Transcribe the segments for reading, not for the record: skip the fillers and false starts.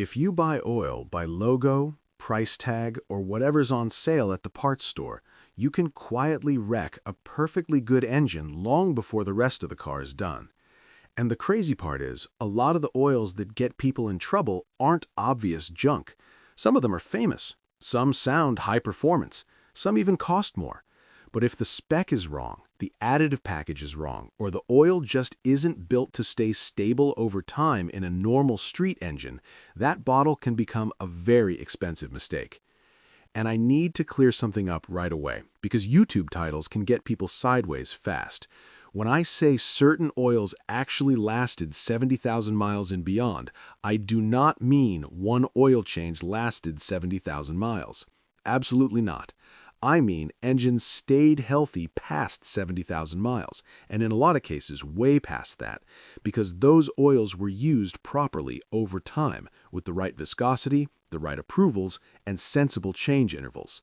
If you buy oil by logo, price tag, or whatever's on sale at the parts store, you can quietly wreck a perfectly good engine long before the rest of the car is done. And the crazy part is, a lot of the oils that get people in trouble aren't obvious junk. Some of them are famous. Some sound high performance. Some even cost more. But if the spec is wrong, the additive package is wrong, or the oil just isn't built to stay stable over time in a normal street engine, that bottle can become a very expensive mistake. And I need to clear something up right away, because YouTube titles can get people sideways fast. When I say certain oils actually lasted 70,000 miles and beyond, I do not mean one oil change lasted 70,000 miles. Absolutely not. I mean engines stayed healthy past 70,000 miles, and in a lot of cases way past that, because those oils were used properly over time with the right viscosity, the right approvals, and sensible change intervals.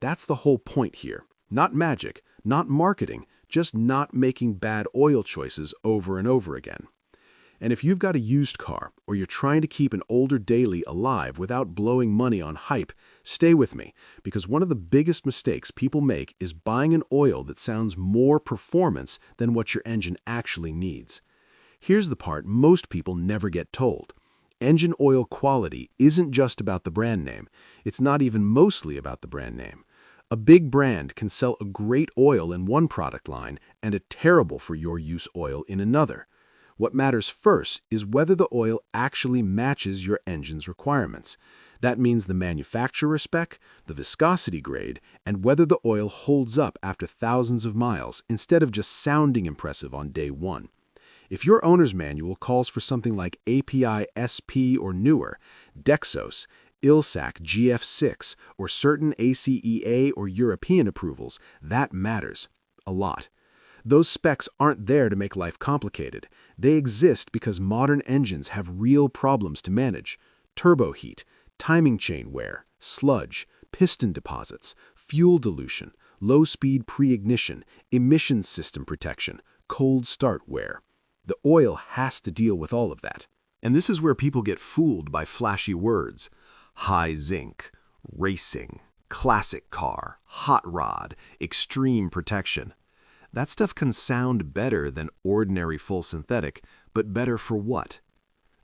That's the whole point here. Not magic, not marketing, just not making bad oil choices over and over again. And if you've got a used car, or you're trying to keep an older daily alive without blowing money on hype, stay with me, because one of the biggest mistakes people make is buying an oil that sounds more performance than what your engine actually needs. Here's the part most people never get told. Engine oil quality isn't just about the brand name. It's not even mostly about the brand name. A big brand can sell a great oil in one product line and a terrible for your use oil in another. What matters first is whether the oil actually matches your engine's requirements. That means the manufacturer spec, the viscosity grade, and whether the oil holds up after thousands of miles instead of just sounding impressive on day one. If your owner's manual calls for something like API SP or newer, Dexos, ILSAC GF6, or certain ACEA or European approvals, that matters a lot. Those specs aren't there to make life complicated. They exist because modern engines have real problems to manage: turbo heat, timing chain wear, sludge, piston deposits, fuel dilution, low-speed pre-ignition, emissions system protection, cold start wear. The oil has to deal with all of that. And this is where people get fooled by flashy words. High zinc, racing, classic car, hot rod, extreme protection. That stuff can sound better than ordinary full synthetic, but better for what?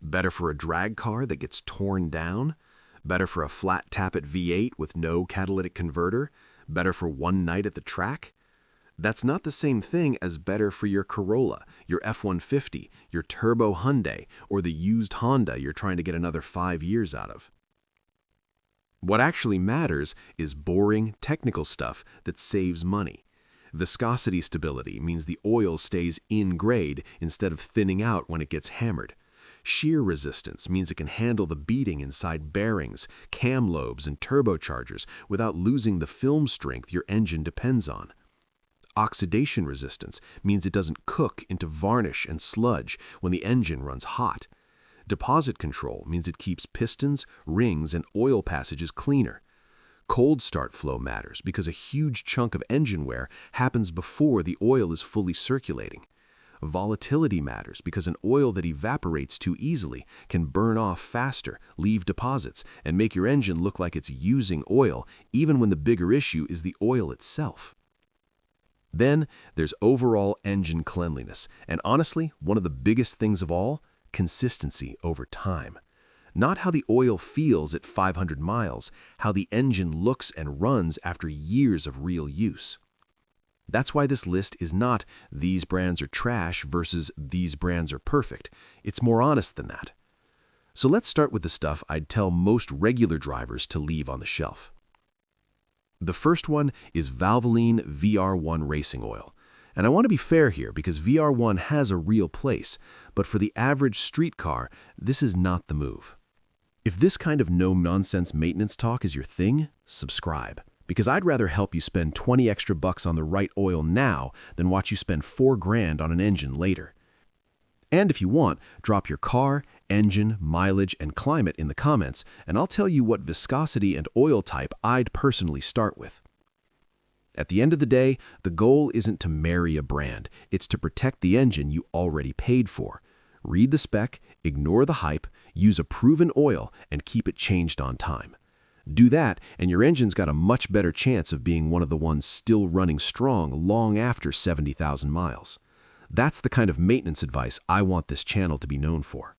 Better for a drag car that gets torn down? Better for a flat tappet V8 with no catalytic converter? Better for one night at the track? That's not the same thing as better for your Corolla, your F-150, your turbo Hyundai, or the used Honda you're trying to get another 5 years out of. What actually matters is boring, technical stuff that saves money. Viscosity stability means the oil stays in grade instead of thinning out when it gets hammered. Shear resistance means it can handle the beating inside bearings, cam lobes, and turbochargers without losing the film strength your engine depends on. Oxidation resistance means it doesn't cook into varnish and sludge when the engine runs hot. Deposit control means it keeps pistons, rings, and oil passages cleaner. Cold start flow matters because a huge chunk of engine wear happens before the oil is fully circulating. Volatility matters because an oil that evaporates too easily can burn off faster, leave deposits, and make your engine look like it's using oil, even when the bigger issue is the oil itself. Then there's overall engine cleanliness, and honestly, one of the biggest things of all, consistency over time. Not how the oil feels at 500 miles, how the engine looks and runs after years of real use. That's why this list is not these brands are trash versus these brands are perfect. It's more honest than that. So let's start with the stuff I'd tell most regular drivers to leave on the shelf. The first one is Valvoline VR1 Racing Oil. And I want to be fair here because VR1 has a real place, but for the average street car, this is not the move. If this kind of no-nonsense maintenance talk is your thing, subscribe. Because I'd rather help you spend 20 extra bucks on the right oil now than watch you spend $4 grand on an engine later. And if you want, drop your car, engine, mileage, and climate in the comments, and I'll tell you what viscosity and oil type I'd personally start with. At the end of the day, the goal isn't to marry a brand, it's to protect the engine you already paid for. Read the spec, ignore the hype, Use a proven oil and keep it changed on time. Do that, and your engine's got a much better chance of being one of the ones still running strong long after 70,000 miles. That's the kind of maintenance advice I want this channel to be known for.